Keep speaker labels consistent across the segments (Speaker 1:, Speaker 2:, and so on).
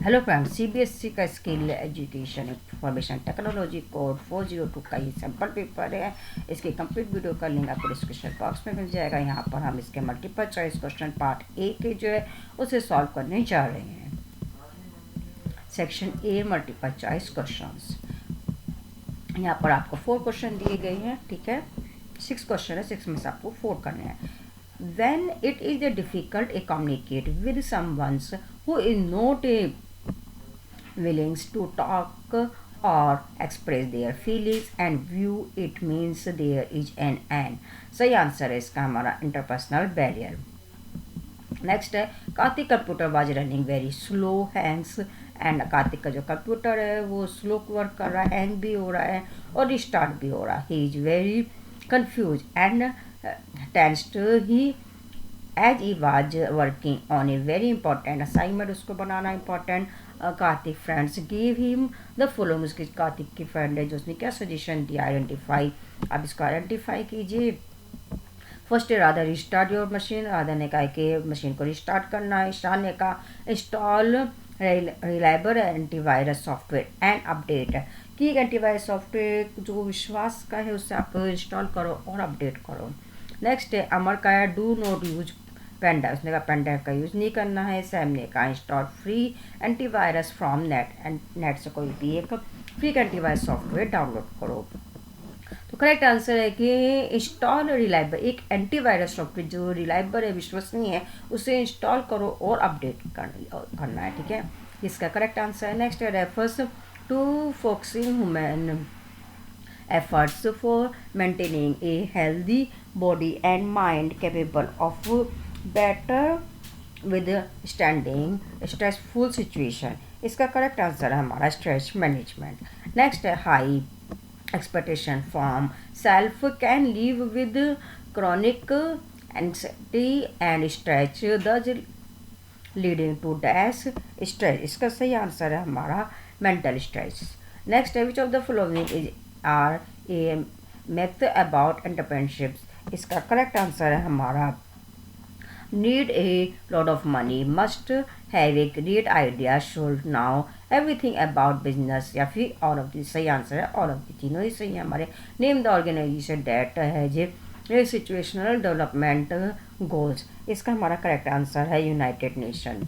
Speaker 1: Hello friends, CBSE का skill education information technology code 402 का ये सैम्पल पेपर है। इसकी कंप्लीट वीडियो का लिंक आपको डिस्क्रिप्शन बॉक्स में मिल जाएगा। यहाँ पर हम इसके multiple choice question part A के जो है उसे सॉल्व करने जा रहे हैं। Section A multiple choice questions. यहाँ पर आपको 4 क्वेश्चन दिए गए हैं, ठीक है। 6 क्वेश्चन है, 6 में से आपको 4 करने हैं। When it is difficult to communicate with someone who is not willing to talk or express their feelings and view, it means there is an सही आंसर है इसका हमारा इंटरपर्सनल बैरियर। नेक्स्ट है Kartik computer was running very slow Hanks and Kartik का जो computer है वो slow work कर रहा है, हैंग भी हो रहा है और रिस्टार्ट भी हो रहा है। He is very confuse and tensed he as he was working on a very important assignment, उसको बनाना important. Karthik friends give him the following, उसकी कार्तिक की फ्रेंड है जो उसने क्या सजेशन दिया, आइडेंटिफाई। आप इसको आइडेंटिफाई कीजिए। First Radha restart your machine, Radha ने कहा कि मशीन को रिस्टार्ट करना है। शान ने कहा install reliable antivirus software and update, कि एक एंटीवायरस सॉफ्टवेयर जो विश्वास का है उससे आप इंस्टॉल करो और अपडेट करो। नेक्स्ट है अमर का है do not use pen drive, उसने कहा पेन ड्राइव का यूज़ नहीं करना है। सैम ने कहा install free antivirus from net, and net से कोई भी एक फ्री एंटीवायरस सॉफ्टवेयर डाउनलोड करो। तो करेक्ट आंसर है कि इंस्टॉल रिलायबल, एक एंटीवायरस सॉफ्टवेयर जो रिलायबल है, विश्वसनीय है, उसे इंस्टॉल करो और अपडेट करना है, ठीक है। इसका करेक्ट आंसर है। नेक्स्ट है refers to focusing human efforts for maintaining a healthy body and mind capable of better withstanding stressful situation। इसका करेक्ट आंसर है हमारा स्ट्रेस मैनेजमेंट। नेक्स्ट है high expectation from self can live with chronic anxiety and stress thus leading to dash stress। इसका सही answer है हमारा mental stress. Next है which of the following is are a myth about entrepreneurships, इसका correct answer है हमारा need a lot of money, must have a great idea, should know everything about business, या फिर all of the। सही answer है all of the, तीनों ही सही है हमारे। Name the organisation that has a situational development goals, इसका हमारा करेक्ट आंसर है यूनाइटेड नेशन।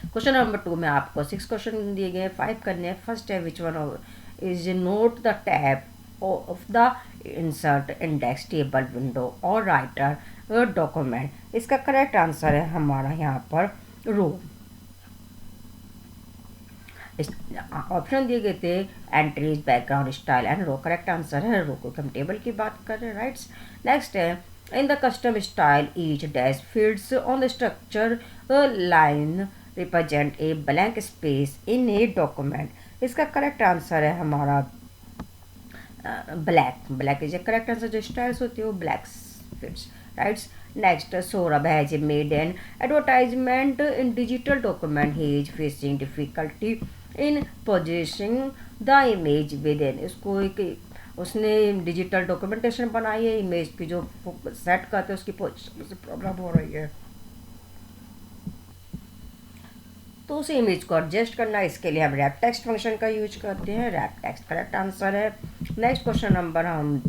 Speaker 1: क्वेश्चन नंबर 2 में आपको 6 क्वेश्चन दिए गए, 5 करने हैं। फर्स्ट है which one is not the tab of the insert index table window और राइटर डॉक्यूमेंट, इसका करेक्ट आंसर है हमारा यहाँ पर रो। ऑप्शन दिए गए थे entries, background, style and row, correct answer है रो, क्योंकि हम टेबल की बात कर रहे हैं, राइट्स। नेक्स्ट है in the custom style each dash fields on the structure line represent a blank space in a document, इसका करेक्ट आंसर है हमारा black. Black is A correct answer, जो स्टाइल्स होती है वो black fits, rights. Next Saurabh has made an advertisement in digital document, he is facing difficulty in positioning the image with in, इसको एक उसने डिजिटल डॉक्यूमेंटेशन बनाई है, इमेज की जो सेट करते हैं उसकी पोजिशन से प्रॉब्लम हो रही है, तो उस इमेज को एडजस्ट करना, इसके लिए हम रैप टेक्स्ट फंक्शन का यूज करते हैं। रैप टेक्स्ट करेक्ट आंसर है। नेक्स्ट क्वेश्चन नंबर हम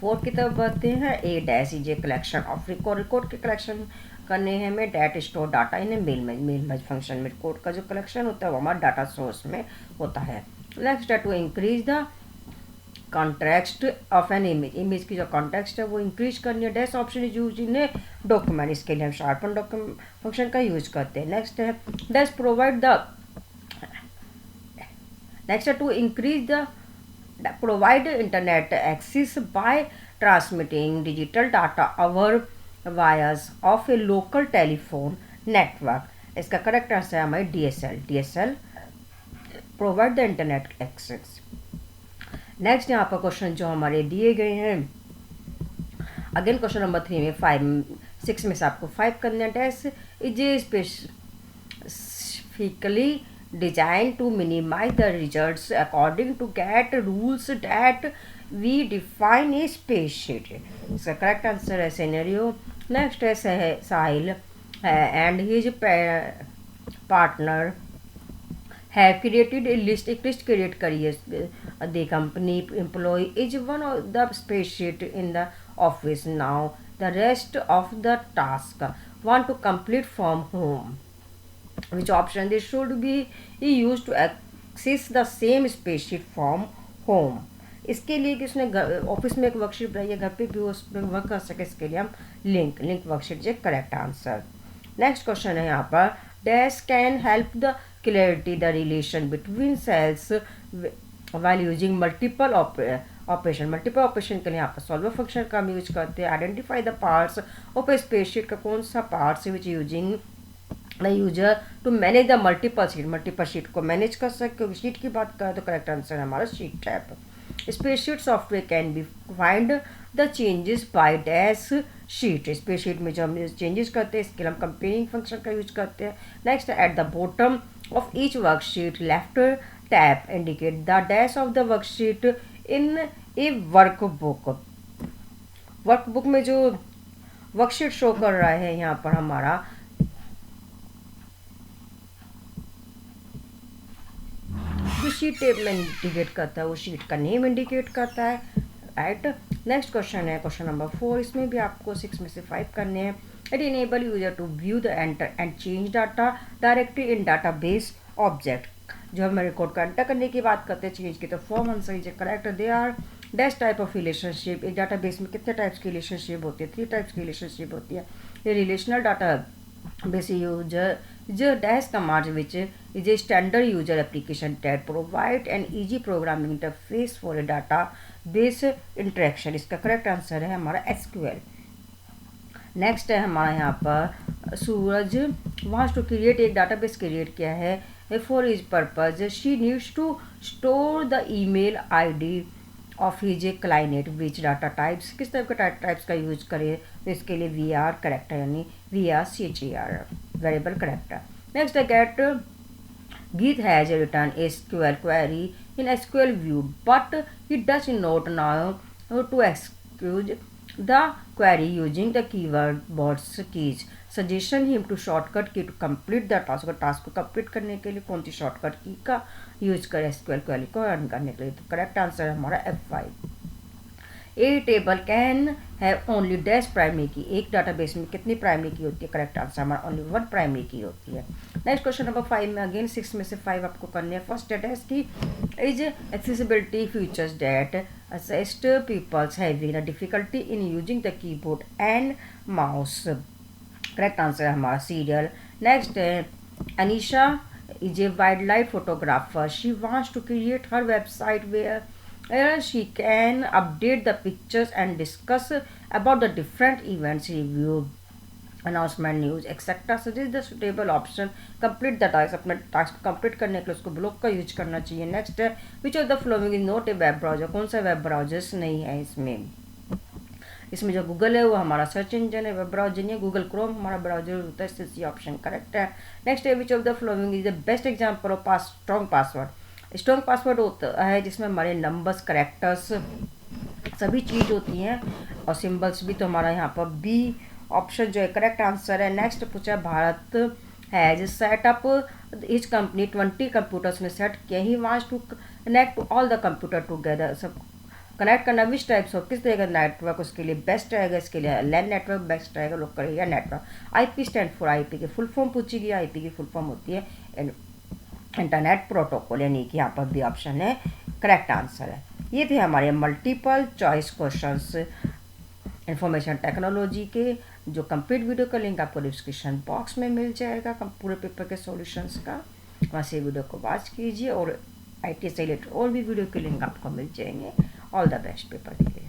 Speaker 1: 4 की तरफ बढ़ते हैं। A dash is a collection of record के कलेक्शन करने हैं हमें। That store data in mail match function में रिकॉर्ड का जो कलेक्शन होता है वो हमारा डाटा सोर्स में होता है। नेक्स्ट है to increase the context of an image, image की जो कॉन्टेक्स्ट है वो इंक्रीज करनी है। Dash option is use in a document, इसके लिए हम शार्पन डॉक्यूमेंट फंक्शन का यूज करते हैं। नेक्स्ट है डैश प्रोवाइड द, नेक्स्ट है to increase the provide internet access by transmitting digital data over wires of a local telephone network, इसका correct answer है हमारी DSL, DSL provide the internet access. Next यहाँ पर question जो हमारे दिए गए हैं, अगेन क्वेश्चन नंबर 3 में 6 में से आपको 5 करना है। Is specifically design to minimize the results according to gate rules that we define a spreadsheet, इसका करेक्ट आंसर है सिनेरियो। नेक्स्ट है Sahil and his partner have created a list, एक लिस्ट क्रिएट करी है, the company employ is one of the spreadsheet in the office now the rest of the task want to complete from home, which option they should be used to access the same spreadsheet from home. इसके लिए कि उसने office में एक worksheet बनाई है, घर पे भी उस पर वर्क कर सके, इसके लिए हम लिंक वर्कशीट जो करेक्ट आंसर। नेक्स्ट क्वेश्चन है यहाँ पर, dash can help the clarity the relation between cells while using multiple operation. Multiple operation के लिए यहाँ पर सॉल्वर फंक्शन का हम यूज करते हैं। Identify the parts of a spreadsheet का कौन सा पार्ट्स है which using the user to manage the multiple sheet को मैनेज कर सकते। शीट की बात करें तो करेक्ट आंसर है हमारा sheet tap. Spreadsheet software can be find the changes by dash sheet. Spreadsheet में जो हम चेंजेस करते हैं इसके लिए हम कंपेयरिंग फंक्शन का यूज करते हैं। Next, at the bottom of each worksheet left tap indicate the dash of the worksheet in A workbook. Workbook में जो वर्कशीट शो कर रहा है यहाँ पर हमारा जो शीट टेप में इंडिकेट करता है वो शीट का नेम इंडिकेट करता है, राइट। नेक्स्ट क्वेश्चन है क्वेश्चन नंबर 4, इसमें भी आपको 6 में से 5 करने हैं। It enable user to view the enter and change data directly in database object. जो हम रिकॉर्ड का एंटर करने की बात करते हैं चेंज की, तो form answer is correct. They are dash type of relationship. एक डाटाबेस में कितने टाइप्स की रिलेशनशिप होती है? 3 टाइप्स की रिलेशनशिप होती है। ये रिलेशनल डाटा बेस यूजर जो dash command which is a standard user application that provide an easy programming interface for a data base interaction. इसका करेक्ट आंसर है हमारा SQL। नेक्स्ट है हमारा यहाँ पर सूरज वांट्स टू क्रिएट एक डाटाबेस क्रिएट किया है for his purpose. She needs to store the email ID of his client which data types. किस टाइप का टाइप्स का यूज करें तो इसके लिए VR करेक्ट है, यानी VRCHER वेरिएबल करेक्ट है। नेक्स्ट है gate Geet has written a SQL query in SQL view but he does not know to execute the query using the keyword bots keys. Suggestion him to shortcut key to complete the task। Task को complete करने के लिए कौन सी shortcut की का use करें SQL query को run करने के लिए? तो करेक्ट आंसर है हमारा F5। A table can have only dash primary की। एक डाटाबेस में कितनी प्राइमरी की होती है? करेक्ट आंसर हमारा ओनली 1 प्राइमरी की होती है। नेक्स्ट क्वेश्चन नंबर 5 में अगेन 6 में से 5 आपको करने हैं। First dash key is accessibility features that assist peoples having a difficulty in using the keyboard and mouse. Correct answer है हमारा सीरियल। नेक्स्ट है Anisha is a wild life photographer. She wants to create her website where she can update the pictures and discuss about the different events, review, announcement, news, etc. Suggest the suitable option, complete the task। अपने task को complete करने के लिए उसको block का use करना चाहिए। Next है which of the following is not a web browser. कौन सा वेब ब्राउजर्स नहीं है इसमें? इसमें जो गूगल है वो हमारा सर्च इंजन है, वेब ब्राउजर नहीं है। गूगल क्रोम हमारा ब्राउजर होता है, इससे ऑप्शन करेक्ट है। नेक्स्ट है which of the following is the best example of strong password. Strong password होता है जिसमें हमारे नंबर्स करेक्टर्स सभी चीज़ होती हैं और सिंबल्स भी। तो हमारा यहाँ पर B ऑप्शन जो है करेक्ट आंसर है। नेक्स्ट पूछा Bharat has setup each company 20 computers ने सेट किया। He wants to connect all the computer together. सब कनेक्ट करना विच टाइप्स ऑफ किस तरह का नेटवर्क उसके लिए बेस्ट रहेगा? इसके लिए लैन नेटवर्क बेस्ट रहेगा, local area network. IP stand for IP की फुल फॉर्म पूछी गई। IP की फुल फॉर्म होती है इंटरनेट प्रोटोकॉल, यानी कि यहाँ पर भी ऑप्शन है करेक्ट आंसर है। ये थे हमारे multiple choice questions information technology के, जो कंप्लीट वीडियो का लिंक आपको डिस्क्रिप्शन बॉक्स में मिल जाएगा पूरे पेपर के सॉल्यूशंस का। वहाँ से वीडियो को वॉच कीजिए और IT से रिलेटेड और भी वीडियो के लिंक आपको मिल जाएंगे। ऑल द बेस्ट पेपर के लिए।